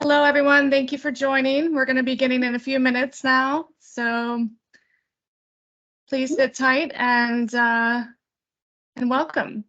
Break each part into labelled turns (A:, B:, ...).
A: Hello, everyone. Thank you for joining. We're going to be beginning in a few minutes now, so please sit tight and welcome.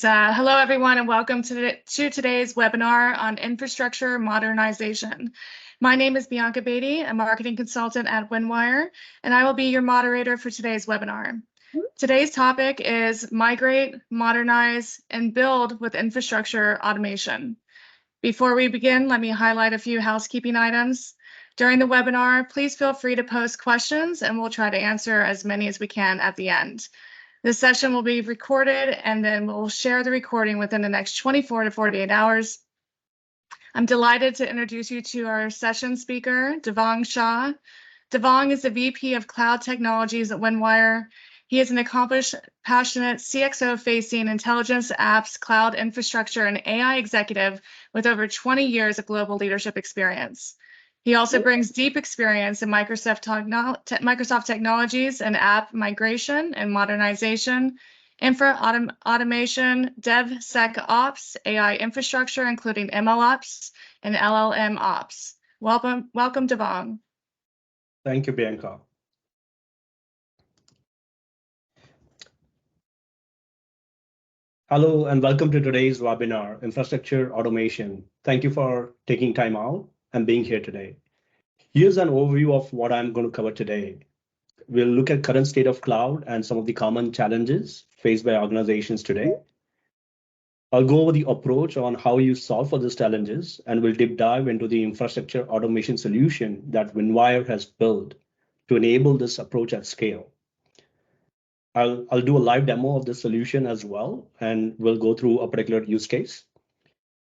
A: Hello, everyone, and welcome to today's webinar on infrastructure modernization. My name is Bianca Beatty, a marketing consultant at Windwire, and I will be your moderator for today's webinar. Today's topic is migrate, modernize, and build with infrastructure automation. Before we begin, let me highlight a few housekeeping items. During the webinar, please feel free to post questions, and we'll try to answer as many as we can at the end. This session will be recorded, and then we'll share the recording within the next 24 to 48 hours. I'm delighted to introduce you to our session speaker, Devang Shah. Devang is the VP of Cloud Technologies at Windwire. He is an accomplished, passionate CXO-facing intelligence apps, cloud infrastructure, and AI executive with over 20 years of global leadership experience. He also brings deep experience in Microsoft technologies and app migration and modernization, automation, DevSecOps, AI infrastructure, including MLOps and LLM ops. Welcome, Devang.
B: Thank you, Bianca. Hello, and welcome to today's webinar, Infrastructure Automation. Thank you for taking time out and being here today. Here's an overview of what I'm going to cover today. We'll look at current state of cloud and some of the common challenges faced by organizations today. I'll go over the approach on how you solve for these challenges, and we'll deep dive into the infrastructure automation solution that Windwire has built to enable this approach at scale. I'll do a live demo of the solution as well, and we'll go through a particular use case.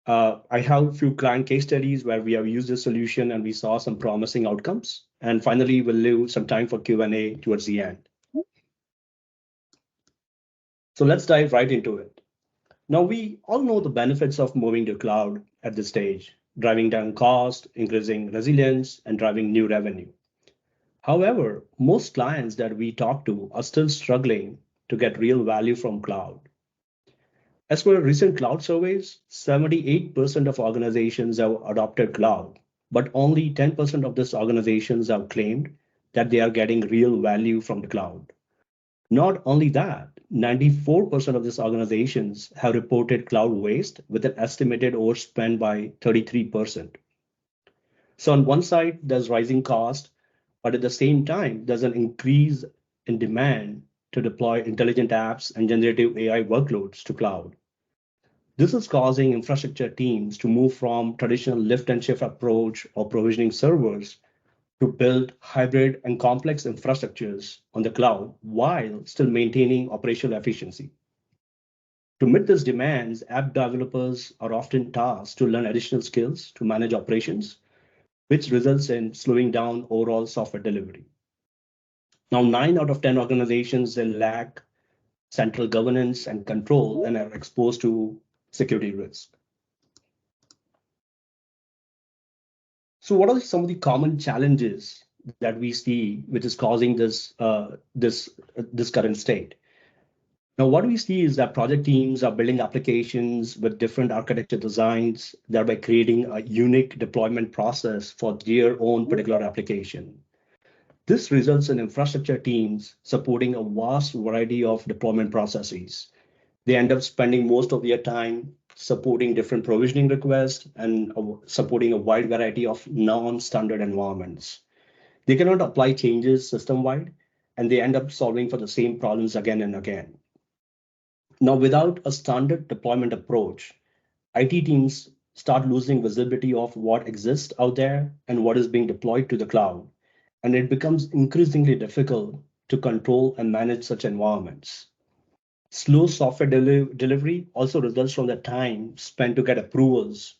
B: I have a few client case studies where we have used this solution and we saw some promising outcomes. And finally, we'll leave some time for Q&A towards the end. So let's dive right into it. Now, we all know the benefits of moving to cloud at this stage, driving down cost, increasing resilience, and driving new revenue. However, most clients that we talk to are still struggling to get real value from cloud. As per recent cloud surveys, 78% of organizations have adopted cloud, but only 10% of these organizations have claimed that they are getting real value from the cloud. Not only that, 94% of these organizations have reported cloud waste with an estimated overspend by 33%. So on one side, there's rising cost, but at the same time, there's an increase in demand to deploy intelligent apps and generative AI workloads to cloud. This is causing infrastructure teams to move from traditional lift and shift approach or provisioning servers to build hybrid and complex infrastructures on the cloud while still maintaining operational efficiency. To meet these demands, app developers are often tasked to learn additional skills to manage operations, which results in slowing down overall software delivery. Now, 9 out of 10 organizations they lack central governance and control and are exposed to security risk. So what are some of the common challenges that we see which is causing this current state? Now, what we see is that project teams are building applications with different architecture designs, thereby creating a unique deployment process for their own particular application. This results in infrastructure teams supporting a vast variety of deployment processes. They end up spending most of their time supporting different provisioning requests and supporting a wide variety of non-standard environments. They cannot apply changes system-wide, and they end up solving for the same problems again and again. Now, without a standard deployment approach, IT teams start losing visibility of what exists out there and what is being deployed to the cloud, and it becomes increasingly difficult to control and manage such environments. Slow software delivery also results from the time spent to get approvals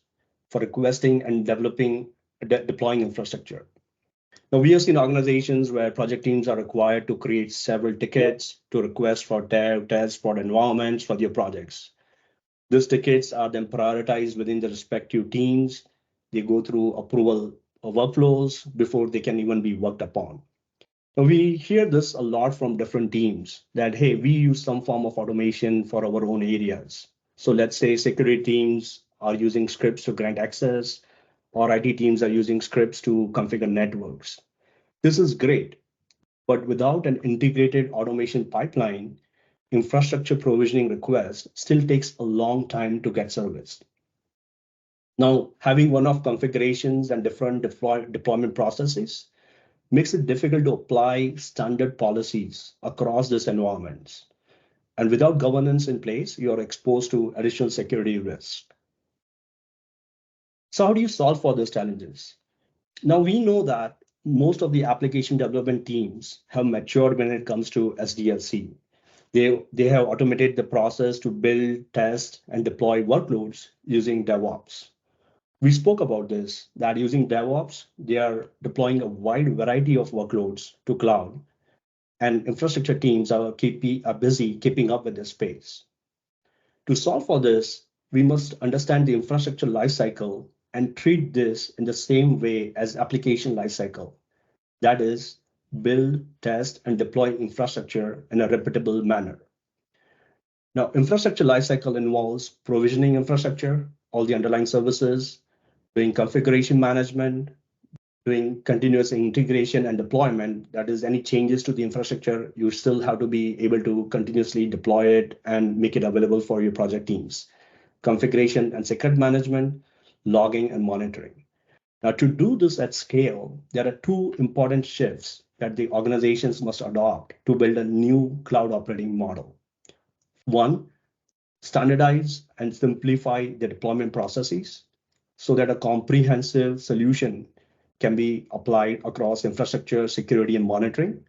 B: for requesting and deploying infrastructure. Now, we have seen organizations where project teams are required to create several tickets to request for dev, test, for environments for their projects. These tickets are then prioritized within the respective teams. They go through approval workflows before they can even be worked upon. Now, we hear this a lot from different teams that, hey, we use some form of automation for our own areas. So let's say security teams are using scripts to grant access, or IT teams are using scripts to configure networks. This is great, but without an integrated automation pipeline, infrastructure provisioning request still takes a long time to get serviced. Now, having one-off configurations and different deployment processes makes it difficult to apply standard policies across these environments. And without governance in place, you are exposed to additional security risks. So how do you solve for these challenges? Now, we know that most of the application development teams have matured when it comes to SDLC. They have automated the process to build, test, and deploy workloads using DevOps. We spoke about this, that using DevOps, they are deploying a wide variety of workloads to cloud, and infrastructure teams are busy keeping up with this pace. To solve for this, we must understand the infrastructure lifecycle and treat this in the same way as application lifecycle. That is, build, test, and deploy infrastructure in a repeatable manner. Now, infrastructure lifecycle involves provisioning infrastructure, all the underlying services, doing configuration management, doing continuous integration and deployment. That is, any changes to the infrastructure, you still have to be able to continuously deploy it and make it available for your project teams. Configuration and secret management, logging and monitoring. Now, to do this at scale, there are two important shifts that the organizations must adopt to build a new cloud operating model. One, standardize and simplify the deployment processes so that a comprehensive solution can be applied across infrastructure, security, and monitoring.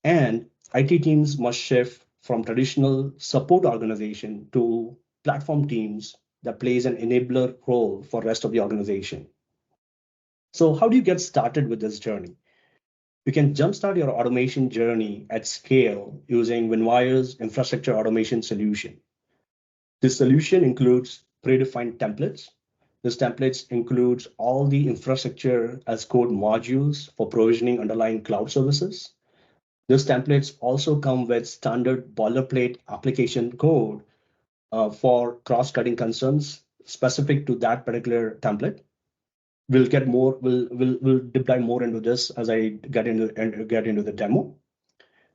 B: And IT teams must shift from traditional support organization to platform teams that plays an enabler role for rest of the organization. So how do you get started with this journey? You can jumpstart your automation journey at scale using Winwire's infrastructure automation solution. This solution includes predefined templates. This templates includes all the infrastructure as code modules for provisioning underlying cloud services. These templates also come with standard boilerplate application code for cross-cutting concerns specific to that particular template. We'll deep dive more into this as I get into the demo.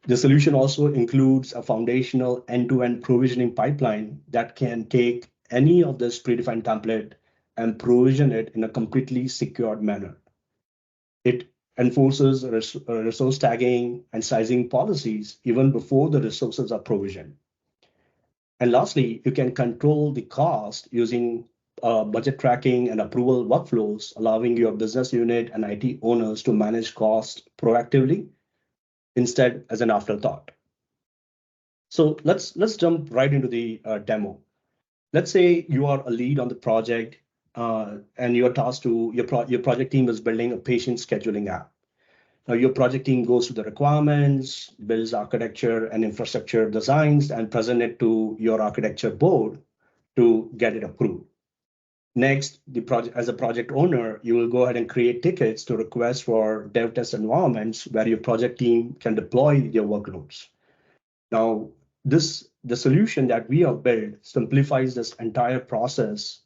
B: The solution also includes a foundational end-to-end provisioning pipeline that can take any of this predefined template and provision it in a completely secured manner. It enforces resource tagging and sizing policies even before the resources are provisioned. And lastly, you can control the cost using budget tracking and approval workflows, allowing your business unit and IT owners to manage costs proactively instead as an afterthought. So let's jump right into the demo. Let's say you are a lead on the project and you're tasked to, your project team is building a patient scheduling app. Now your project team goes to the requirements, builds architecture and infrastructure designs, and present it to your architecture board to get it approved. Next, as a project owner, you will go ahead and create tickets to request for dev test environments where your project team can deploy your workloads. Now, the solution that we have built simplifies this entire process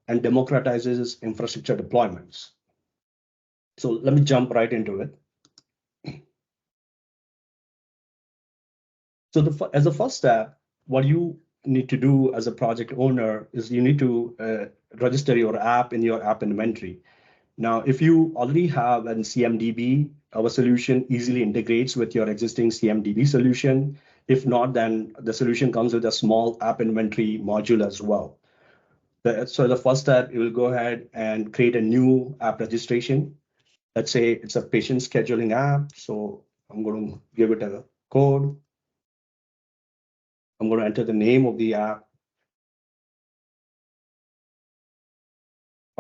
B: and democratizes infrastructure deployments. So let me jump right into it. So as a first step, what you need to do as a project owner is you need to register your app in your app inventory. Now, if you already have an CMDB, our solution easily integrates with your existing CMDB solution. If not, then the solution comes with a small app inventory module as well. So the first step, you will go ahead and create a new app registration. Let's say it's a patient scheduling app. So I'm going to give it a code. I'm going to enter the name of the app.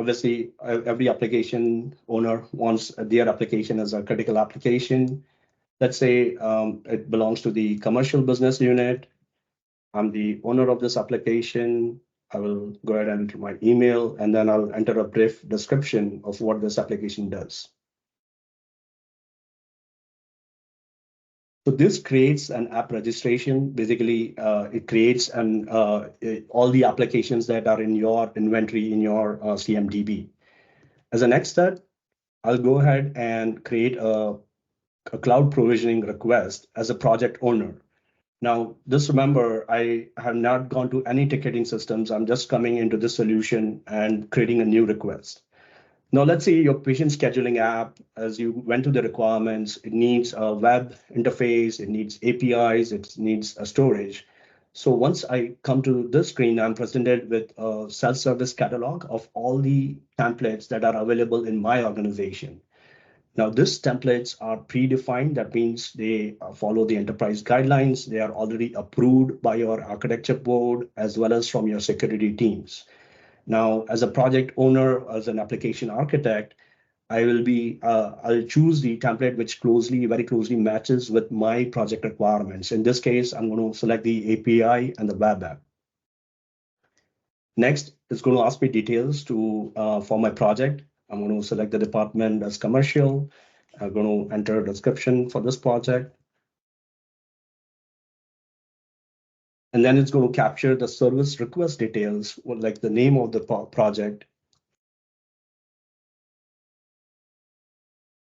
B: Obviously, every application owner wants their application as a critical application. Let's say it belongs to the commercial business unit. I'm the owner of this application. I will go ahead and enter my email, and then I'll enter a brief description of what this application does. So this creates an app registration. Basically, it creates all the applications that are in your inventory in your CMDB. As a next step, I'll go ahead and create a cloud provisioning request as a project owner. Now, just remember, I have not gone to any ticketing systems. I'm just coming into this solution and creating a new request. Now, let's say your patient scheduling app, as you went to the requirements, it needs a web interface, it needs APIs, it needs a storage. So once I come to this screen, I'm presented with a self-service catalog of all the templates that are available in my organization. Now, these templates are predefined. That means they follow the enterprise guidelines. They are already approved by your architecture board as well as from your security teams. Now, as a project owner, as an application architect, I'll choose the template which very closely matches with my project requirements. In this case, I'm going to select the API and the web app. Next, it's going to ask me details for my project. I'm going to select the department as commercial. I'm going to enter a description for this project. And then it's going to capture the service request details, like the name of the project,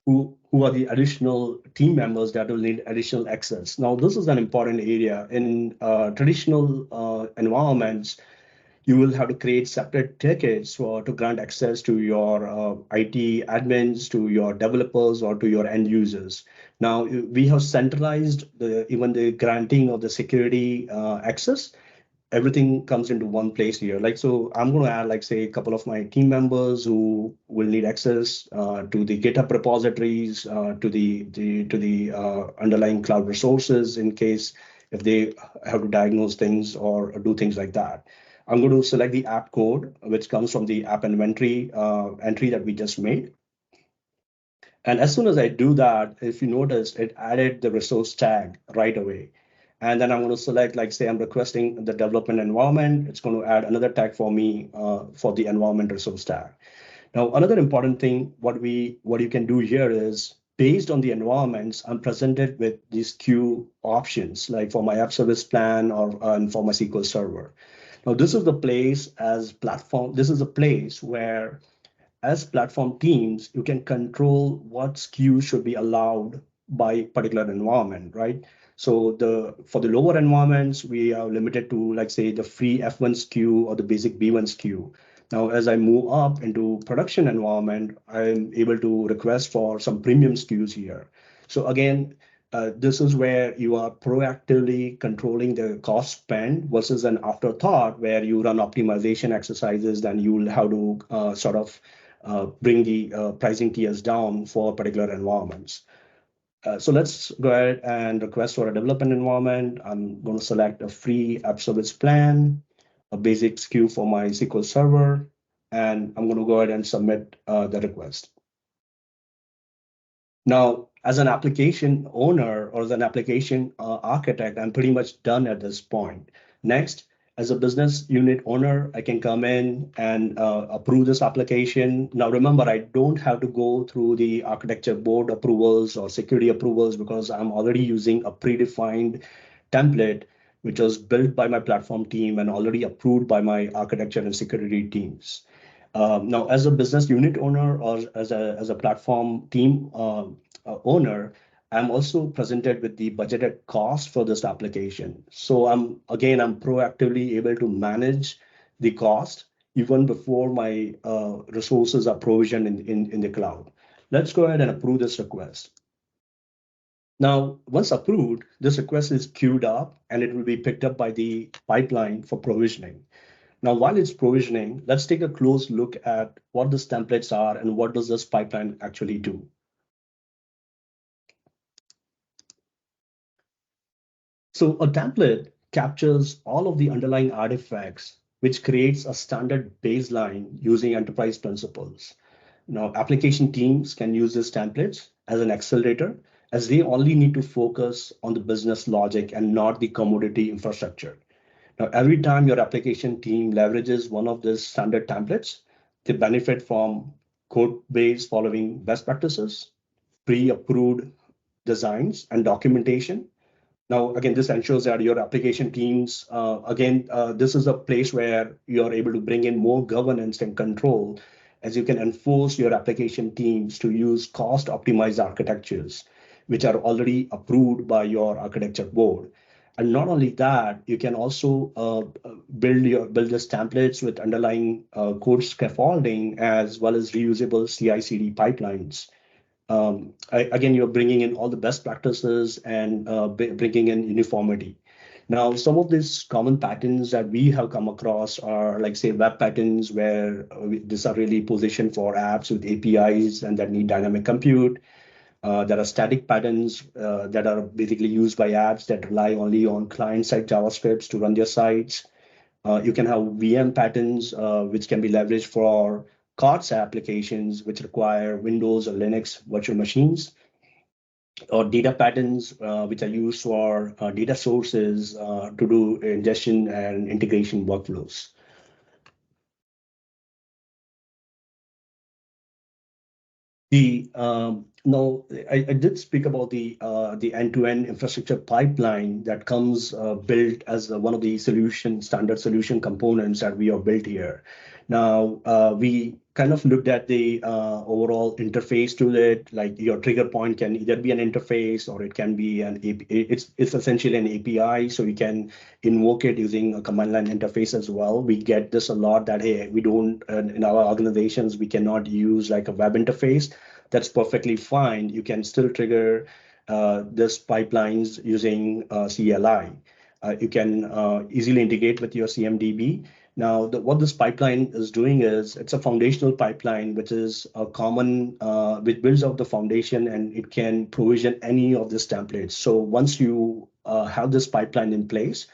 B: who are the additional team members that will need additional access. Now, this is an important area. In traditional environments, you will have to create separate tickets to grant access to your IT admins, to your developers, or to your end users. Now, we have centralized even the granting of the security access. Everything comes into one place here. So I'm going to add, say, a couple of my team members who will need access to the GitHub repositories, to the underlying cloud resources in case if they have to diagnose things or do things like that. I'm going to select the app code, which comes from the app inventory entry that we just made. And as soon as I do that, if you notice, it added the resource tag right away. And then I'm going to select, say I'm requesting the development environment. It's going to add another tag for me for the environment resource tag. Now, another important thing, what you can do here is based on the environments, I'm presented with these queue options, like for my app service plan or for my SQL Server. Now, this is the place as platform. This is a place where as platform teams, you can control what SKUs should be allowed by particular environment, right? So for the lower environments, we are limited to, say, the free F1 SKU or the basic B1 SKU. Now, as I move up into production environment, I'm able to request for some premium SKUs here. So again, this is where you are proactively controlling the cost spend versus an afterthought where you run optimization exercises, then you will have to sort of bring the pricing tiers down for particular environments. So let's go ahead and request for a development environment. I'm going to select a free app service plan, a basic SKU for my SQL Server, and I'm going to go ahead and submit the request. Now, as an application owner or as an application architect, I'm pretty much done at this point. Next, as a business unit owner, I can come in and approve this application. Now, remember, I don't have to go through the architecture board approvals or security approvals because I'm already using a predefined template, which was built by my platform team and already approved by my architecture and security teams. Now, as a business unit owner or as a platform team owner, I'm also presented with the budgeted cost for this application. So I'm proactively able to manage the cost even before my resources are provisioned in the cloud. Let's go ahead and approve this request. Now, once approved, this request is queued up and it will be picked up by the pipeline for provisioning. Now, while it's provisioning, let's take a close look at what these templates are and what does this pipeline actually do. So a template captures all of the underlying artifacts which creates a standard baseline using enterprise principles. Now, application teams can use these templates as an accelerator, as they only need to focus on the business logic and not the commodity infrastructure. Now, every time your application team leverages one of these standard templates, they benefit from code base following best practices, pre-approved designs, and documentation. Now, again, this ensures that your application teams, this is a place where you're able to bring in more governance and control, as you can enforce your application teams to use cost optimized architectures, which are already approved by your architecture board. And not only that, you can also build these templates with underlying code scaffolding as well as reusable CI/CD pipelines. Again, you're bringing in all the best practices and bringing in uniformity. Now, some of these common patterns that we have come across are like, say, web patterns, where these are really positioned for apps with APIs and that need dynamic compute. There are static patterns that are basically used by apps that rely only on client-side JavaScripts to run their sites. You can have VM patterns, which can be leveraged for COTS applications, which require Windows or Linux virtual machines, or data patterns, which are used for data sources to do ingestion and integration workflows. I did speak about the end-to-end infrastructure pipeline that comes built as one of the standard solution components that we have built here. Now, we kind of looked at the overall interface to it. Like, your trigger point can either be an interface or it can be an API. It's essentially an API, so you can invoke it using a command line interface as well. We get this a lot that, hey, we don't, in our organizations, we cannot use like a web interface. That's perfectly fine. You can still trigger this pipelines using CLI. You can easily integrate with your CMDB. Now, what this pipeline is doing is it's a foundational pipeline, which is a common, which builds out the foundation, and it can provision any of these templates. So once you have this pipeline in place,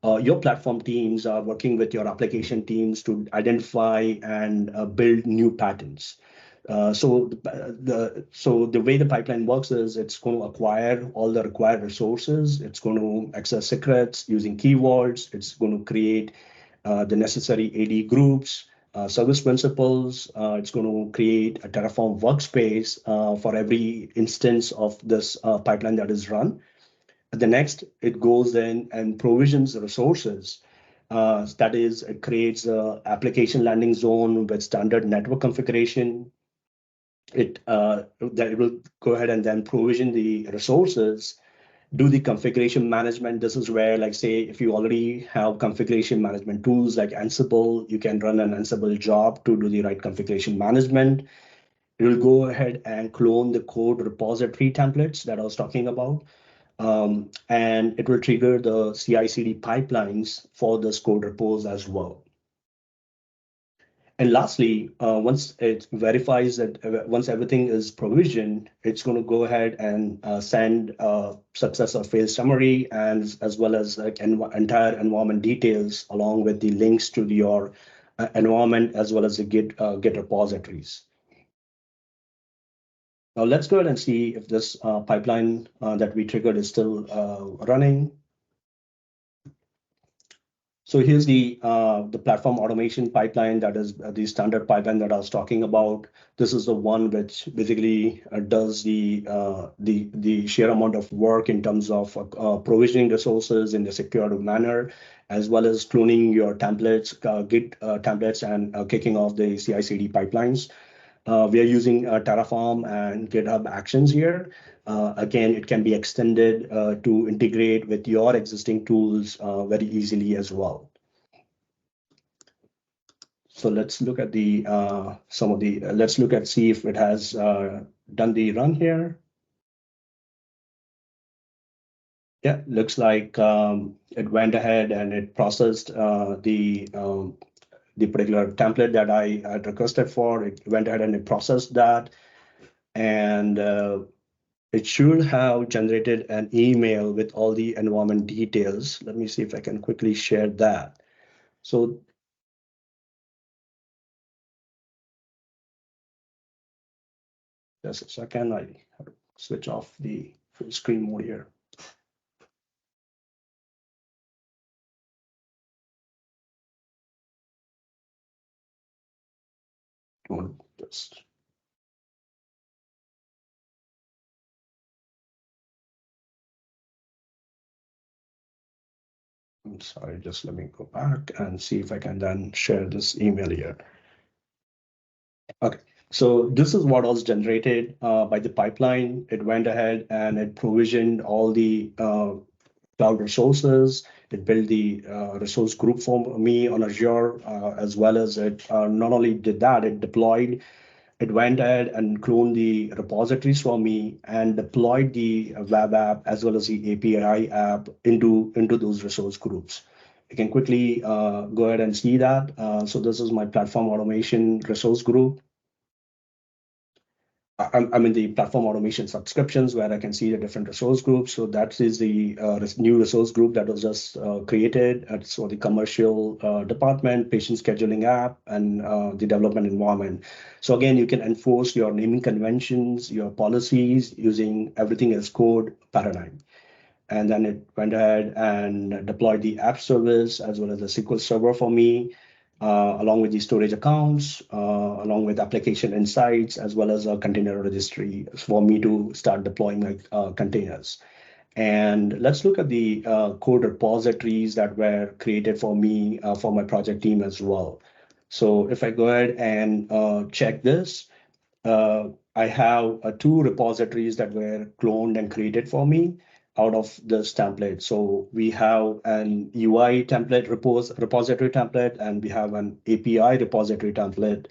B: your platform teams are working with your application teams to identify and build new patterns. So the way the pipeline works is it's going to acquire all the required resources. It's going to access secrets using keywords. It's going to create the necessary AD groups, service principals. It's going to create a Terraform workspace for every instance of this pipeline that is run. The next, it goes in and provisions the resources. That is, it creates an application landing zone with standard network configuration. That it will go ahead and then provision the resources, do the configuration management. This is where, like, say, if you already have configuration management tools like Ansible, you can run an Ansible job to do the right configuration management. It will go ahead and clone the code repository templates that I was talking about. And it will trigger the CI/CD pipelines for this code repos as well. And lastly, once it verifies that once everything is provisioned, it's going to go ahead and send a success or fail summary, and as well as like entire environment details, along with the links to your environment as well as the Git repositories. Now let's go ahead and see if this pipeline that we triggered is still running. So here's the platform automation pipeline. That is the standard pipeline that I was talking about. This is the one which basically does the sheer amount of work in terms of provisioning resources in a secure manner, as well as cloning your templates, Git templates, and kicking off the CI/CD pipelines. We are using Terraform and GitHub Actions here. Again, it can be extended to integrate with your existing tools very easily as well. So let's look at the see if it has done the run here. Yeah, looks like it went ahead and it processed the particular template that I had requested for. It went ahead and it processed that, and it should have generated an email with all the environment details. Let me see if I can quickly share that. So Just a second, I have to switch off the full screen mode here. Just I'm sorry, just let me go back and see if I can then share this email here. Okay, so this is what was generated by the pipeline. It went ahead and it provisioned all the cloud resources. It built the resource group for me on Azure, as well as it not only did that, it deployed. It went ahead and cloned the repositories for me and deployed the web app as well as the API app into those resource groups. You can quickly go ahead and see that. So this is my platform automation resource group. I'm in the platform automation subscriptions where I can see the different resource groups. So that is the new resource group that was just created. So the commercial department, patient scheduling app, and the development environment. So again, you can enforce your naming conventions, your policies using everything as code paradigm. And then it went ahead and deployed the app service as well as the SQL Server for me, along with the storage accounts, along with application insights, as well as a container registry for me to start deploying my containers. And let's look at the code repositories that were created for me for my project team as well. So if I go ahead and check this, I have two repositories that were cloned and created for me out of this template. So we have an UI template repository template, and we have an API repository template.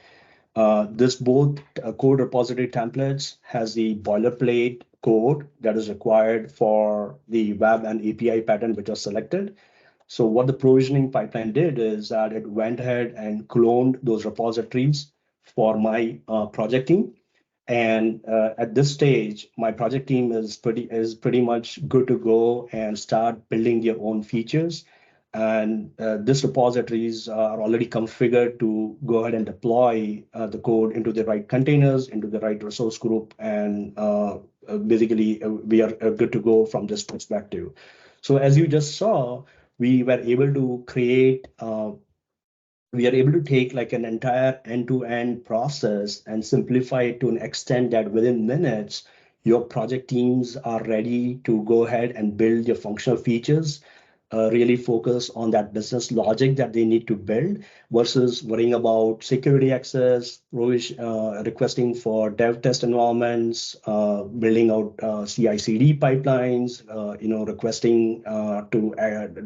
B: This both code repository templates has the boilerplate code that is required for the web and API pattern which was selected. So what the provisioning pipeline did is that it went ahead and cloned those repositories for my project team. And at this stage, my project team is pretty much good to go and start building their own features. And these repositories are already configured to go ahead and deploy the code into the right containers, into the right resource group, and basically we are good to go from this perspective. So as you just saw, we were able to create we are able to take like an entire end-to-end process and simplify it to an extent that within minutes, your project teams are ready to go ahead and build your functional features, really focus on that business logic that they need to build versus worrying about security access, requesting for dev test environments, building out CI/CD pipelines,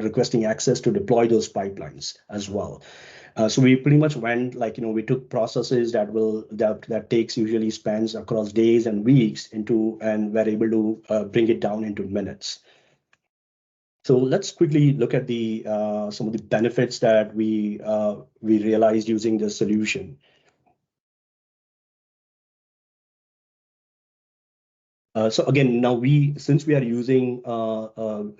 B: requesting access to deploy those pipelines as well. So we pretty much went like, we took processes that takes usually spans across days and weeks and we're able to bring it down into minutes. So let's quickly look at the some of the benefits that we realized using this solution. So again, now since we are using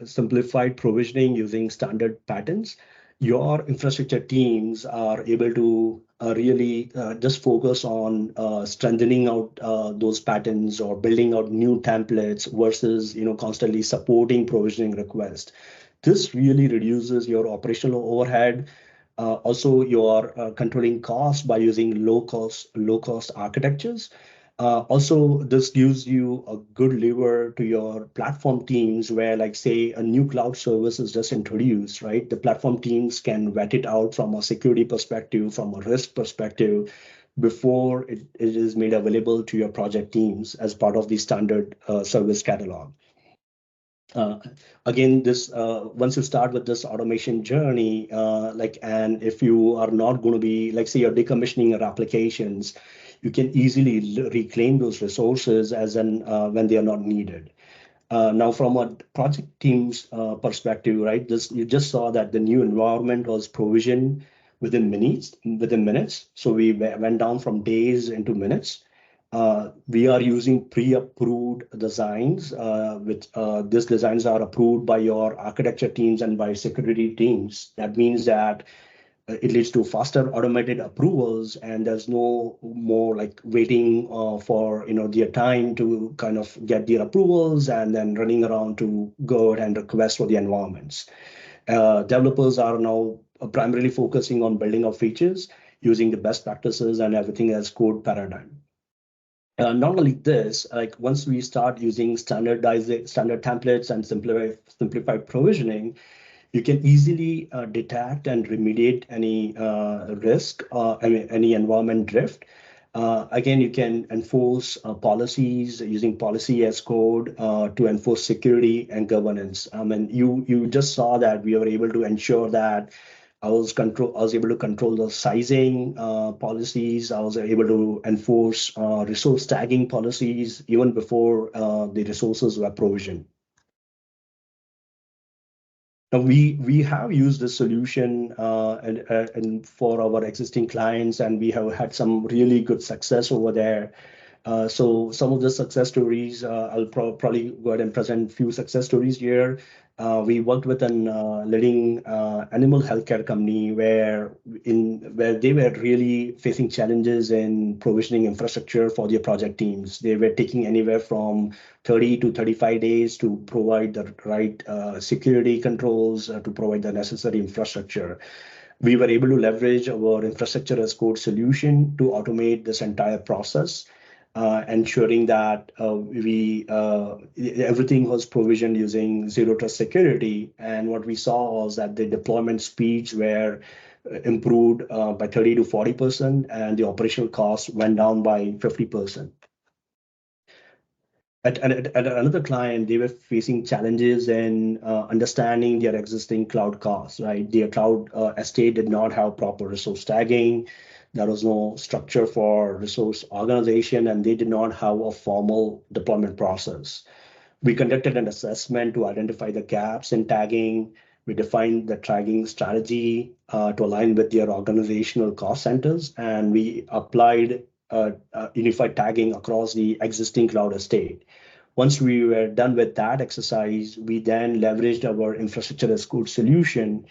B: simplified provisioning using standard patterns, your infrastructure teams are able to really just focus on strengthening out those patterns or building out new templates versus constantly supporting provisioning requests. This really reduces your operational overhead. Also, you are controlling costs by using low cost architectures. Also, this gives you a good lever to your platform teams where, like, say, a new cloud service is just introduced, right? The platform teams can vet it out from a security perspective, from a risk perspective, before it is made available to your project teams as part of the standard service catalog. Again, this once you start with this automation journey, and if you are not going to be, like, say, you're decommissioning your applications, you can easily reclaim those resources as when they are not needed. Now, from a project team's perspective, right? You just saw that the new environment was provisioned within minutes. So we went down from days into minutes. We are using pre-approved designs, which these designs are approved by your architecture teams and by security teams. That means that it leads to faster automated approvals, and there's no more like waiting for their time to kind of get their approvals and then running around to go and request for the environments. Developers are now primarily focusing on building out features using the best practices and everything as code paradigm. Not only this, like once we start using standard templates and simplified provisioning, you can easily detect and remediate any risk, any environment drift. Again, you can enforce policies using policy as code to enforce security and governance. And you just saw that we were able to ensure that I was able to control the sizing policies. I was able to enforce resource tagging policies even before the resources were provisioned. Now we have used this solution and for our existing clients, and we have had some really good success over there. So some of the success stories, I'll probably go ahead and present a few success stories here. We worked with an leading animal healthcare company where they were really facing challenges in provisioning infrastructure for their project teams. They were taking anywhere from 30 to 35 days to provide the right security controls, to provide the necessary infrastructure. We were able to leverage our infrastructure as code solution to automate this entire process, ensuring that everything was provisioned using zero trust security. And what we saw was that the deployment speeds were improved by 30 to 40%, and the operational costs went down by 50%. At another client, they were facing challenges in understanding their existing cloud costs, right? Their cloud estate did not have proper resource tagging. There was no structure for resource organization, and they did not have a formal deployment process. We conducted an assessment to identify the gaps in tagging. We defined the tagging strategy to align with their organizational cost centers, and we applied unified tagging across the existing cloud estate. Once we were done with that exercise, we then leveraged our infrastructure as code solution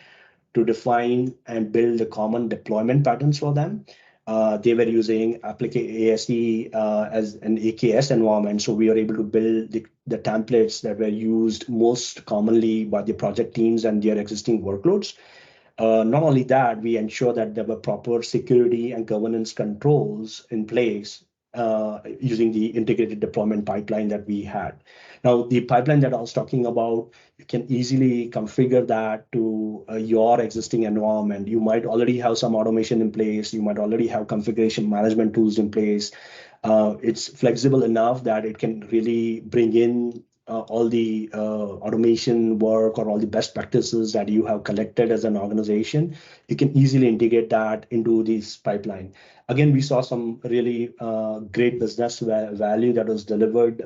B: to define and build the common deployment patterns for them. They were using ASE as an AKS environment, so we were able to build the templates that were used most commonly by the project teams and their existing workloads. Not only that, we ensure that there were proper security and governance controls in place using the integrated deployment pipeline that we had. Now, the pipeline that I was talking about, you can easily configure that to your existing environment. You might already have some automation in place. You might already have configuration management tools in place. It's flexible enough that it can really bring in all the automation work or all the best practices that you have collected as an organization. You can easily integrate that into this pipeline. Again, we saw some really great business value that was delivered,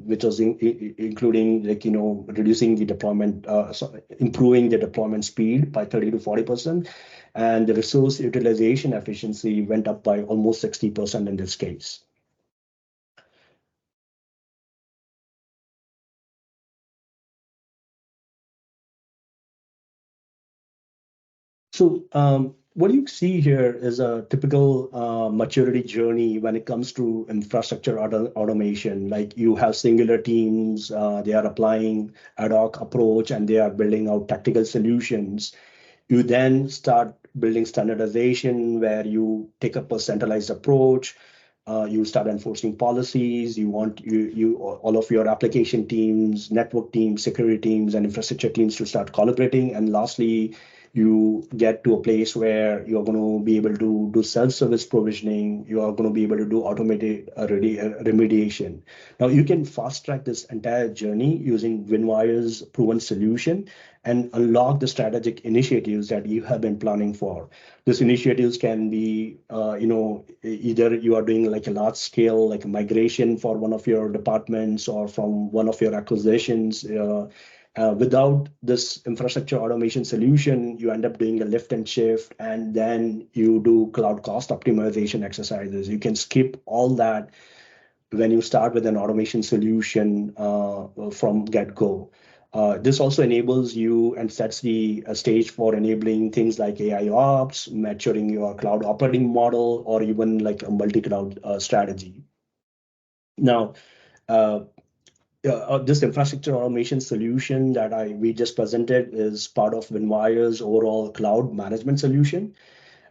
B: which was including reducing the deployment, improving the deployment speed by 30 to 40%, and the resource utilization efficiency went up by almost 60% in this case. So what you see here is a typical maturity journey when it comes to infrastructure automation. Like you have singular teams, they are applying ad hoc approach, and they are building out tactical solutions. You then start building standardization where you take up a centralized approach. You start enforcing policies. You want all of your application teams, network teams, security teams, and infrastructure teams to start collaborating. And lastly, you get to a place where you're going to be able to do self-service provisioning. You are going to be able to do automated remediation. Now, you can fast track this entire journey using Winwire's proven solution and unlock the strategic initiatives that you have been planning for. These initiatives can be, either you are doing like a large scale, like a migration for one of your departments or from one of your acquisitions. Without this infrastructure automation solution, you end up doing a lift and shift, and then you do cloud cost optimization exercises. You can skip all that when you start with an automation solution from get-go. This also enables you and sets the stage for enabling things like AI ops, maturing your cloud operating model, or even like a multi-cloud strategy. Now, this infrastructure automation solution that we just presented is part of Winwire's overall cloud management solution.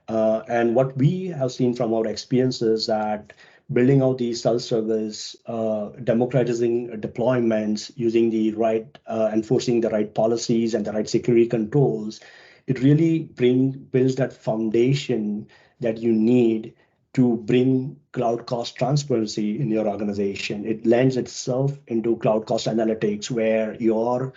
B: And what we have seen from our experience is that building out the self-service, democratizing deployments, using the right, enforcing the right policies and the right security controls, it really builds that foundation that you need to bring cloud cost transparency in your organization. It lends itself into cloud cost analytics where your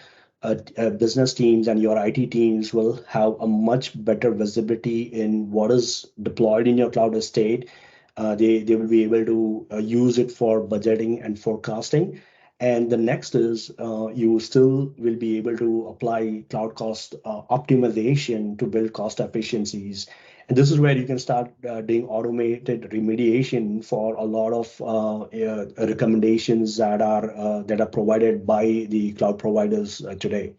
B: business teams and your IT teams will have a much better visibility in what is deployed in your cloud estate. They will be able to use it for budgeting and forecasting. And the next is you still will be able to apply cloud cost optimization to build cost efficiencies. And this is where you can start doing automated remediation for a lot of recommendations that are provided by the cloud providers today.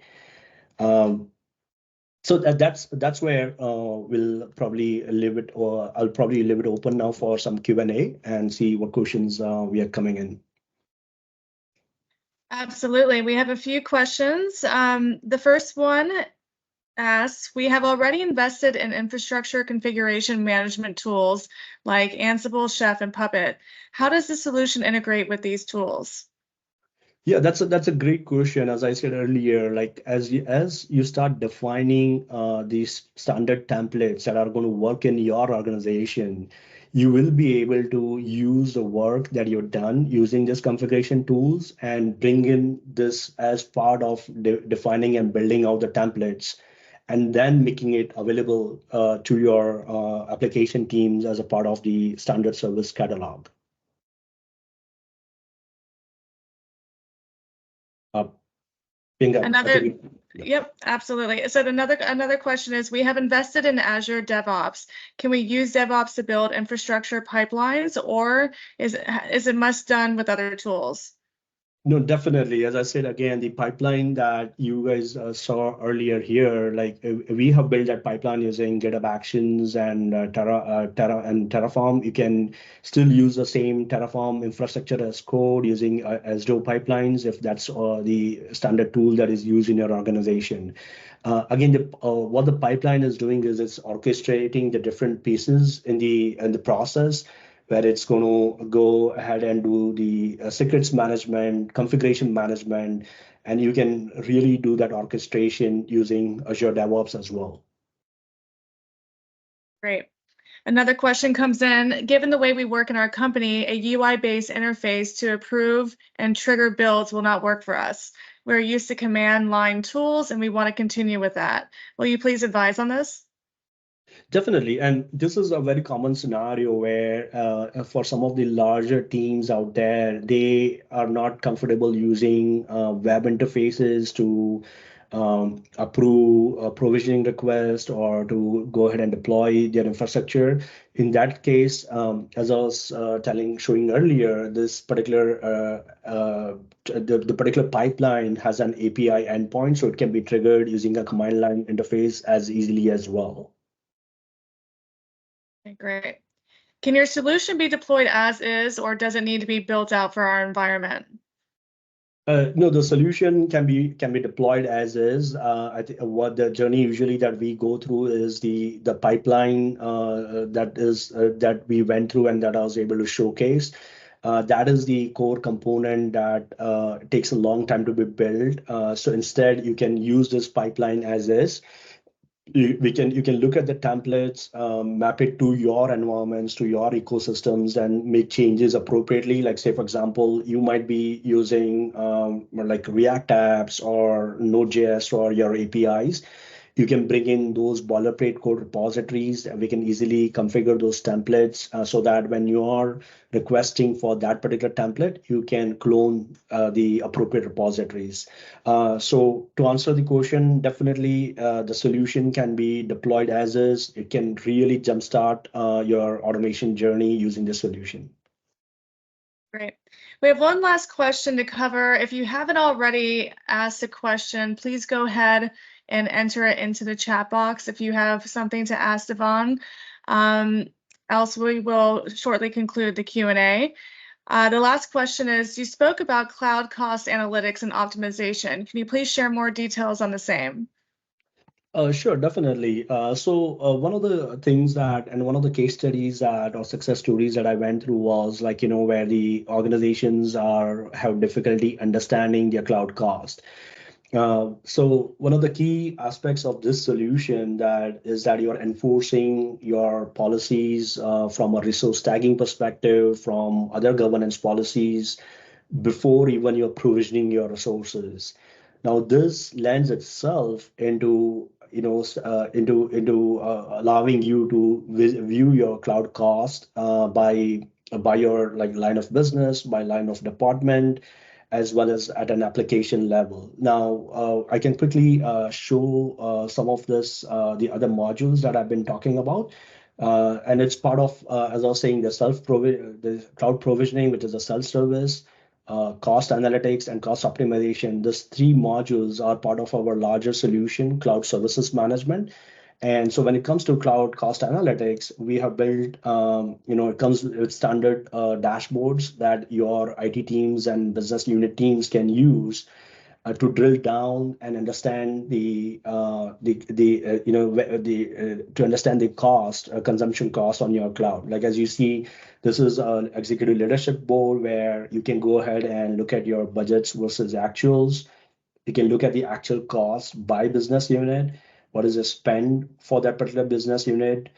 B: So that's where we'll probably leave it, or I'll probably leave it open now for some Q&A and see what questions we are coming in.
A: Absolutely. We have a few questions. The first one asks, we have already invested in infrastructure configuration management tools like Ansible, Chef, and Puppet. How does the solution integrate with these tools?
B: Yeah, that's a great question. As I said earlier, like as you start defining these standard templates that are going to work in your organization, you will be able to use the work that you've done using this configuration tools and bring in this as part of defining and building out the templates, and then making it available to your application teams as a part of the standard service catalog.
A: Yep, absolutely. So another question is, we have invested in Azure DevOps. Can we use DevOps to build infrastructure pipelines, or is it must done with other tools?
B: No, definitely. As I said, again, the pipeline that you guys saw earlier here, like we have built that pipeline using GitHub Actions and Terraform. You can still use the same Terraform infrastructure as code using Azure pipelines if that's the standard tool that is used in your organization. Again, what the pipeline is doing is it's orchestrating the different pieces in the process, where it's going to go ahead and do the secrets management, configuration management, and you can really do that orchestration using Azure DevOps as well.
A: Great. Another question comes in, given the way we work in our company, a UI-based interface to approve and trigger builds will not work for us. We're used to command line tools and we want to continue with that. Will you please advise on this?
B: Definitely. And this is a very common scenario where for some of the larger teams out there, they are not comfortable using web interfaces to approve a provisioning request or to go ahead and deploy their infrastructure. In that case, as I was showing earlier, this particular the particular pipeline has an API endpoint, so it can be triggered using a command line interface as easily as well.
A: Okay, great. Can your solution be deployed as is, or does it need to be built out for our environment?
B: No, the solution can be deployed as is. I think what the journey usually that we go through is the pipeline that we went through and that I was able to showcase. That is the core component that takes a long time to be built. So instead, you can use this pipeline as is. You can look at the templates, map it to your environments, to your ecosystems, and make changes appropriately. Like say, for example, you might be using like React apps or Node.js or your APIs. You can bring in those boilerplate code repositories, and we can easily configure those templates so that when you are requesting for that particular template, you can clone the appropriate repositories. So to answer the question, definitely the solution can be deployed as is. It can really jumpstart your automation journey using the solution.
A: Great. We have one last question to cover. If you haven't already asked a question, please go ahead and enter it into the chat box if you have something to ask Devon. Else we will shortly conclude the Q&A. The last question is, you spoke about cloud cost analytics and optimization. Can you please share more details on the same?
B: Sure, definitely. One of the things that, and one of the case studies that, or success stories that I went through was like, where the organizations have difficulty understanding their cloud cost. So one of the key aspects of this solution is that you're enforcing your policies from a resource tagging perspective, from other governance policies, before even you're provisioning your resources. Now, this lends itself into allowing you to view your cloud cost by your line of business, by line of department, as well as at an application level. Now, I can quickly show some of the other modules that I've been talking about. And it's part of, as I was saying, the cloud provisioning, which is a self-service, cost analytics, and cost optimization. These three modules are part of our larger solution, cloud services management. And so when it comes to cloud cost analytics, we have built, it comes with standard dashboards that your IT teams and business unit teams can use to drill down and understand to understand the cost, consumption cost on your cloud. Like as you see, this is an executive leadership board where you can go ahead and look at your budgets versus actuals. You can look at the actual cost by business unit. What is the spend for that particular business unit?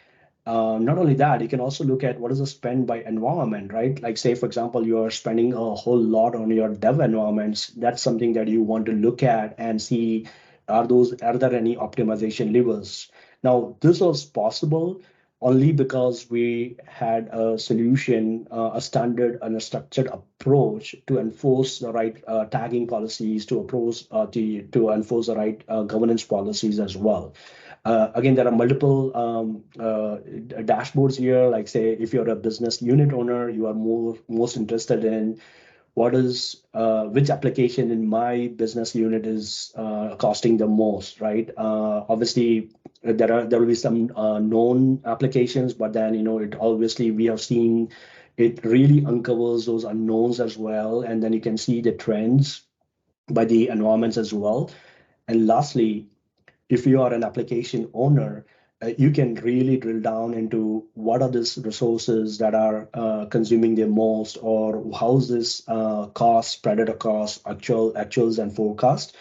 B: Not only that, you can also look at what is the spend by environment, right? Like say, for example, you are spending a whole lot on your dev environments. That's something that you want to look at and see, are there any optimization levers? Now, this was possible only because we had a solution, a standard and a structured approach to enforce the right tagging policies, to enforce the right governance policies as well. Again, there are multiple dashboards here. Like say, if you're a business unit owner, you are most interested in which application in my business unit is costing the most, right? Obviously, there will be some known applications, but then it obviously we have seen it really uncovers those unknowns as well, and then you can see the trends by the environments as well. And lastly, if you are an application owner, you can really drill down into what are these resources that are consuming the most, or how's this cost spread across actuals and forecast.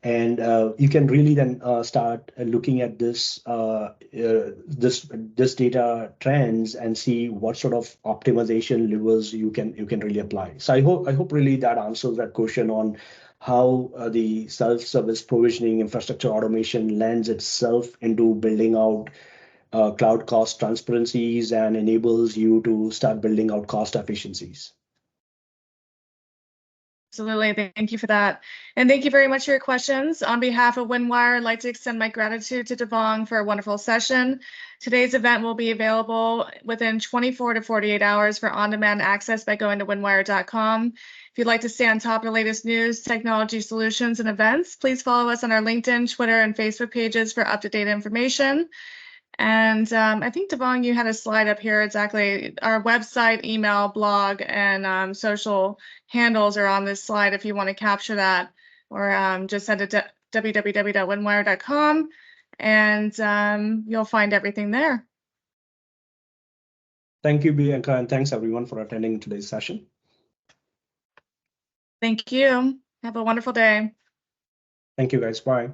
B: And you can really then start looking at this data trends and see what sort of optimization levers you can really apply. So I hope really that answers that question on how the self-service provisioning infrastructure automation lends itself into building out cloud cost transparencies and enables you to start building out cost efficiencies.
A: Absolutely. Thank you for that. And thank you very much for your questions. On behalf of Windwire, I'd like to extend my gratitude to Devon for a wonderful session. Today's event will be available within 24 to 48 hours for on-demand access by going to windwire.com. If you'd like to stay on top of the latest news, technology solutions, and events, please follow us on our LinkedIn, Twitter, and Facebook pages for up-to-date information. And I think, Devon, you had a slide up here. Exactly. Our website, email, blog, and social handles are on this slide if you want to capture that, or just head to www.windwire.com and you'll find everything there.
B: Thank you, Bianca, and thanks everyone for attending today's session.
A: Thank you. Have a wonderful day.
B: Thank you, guys. Bye.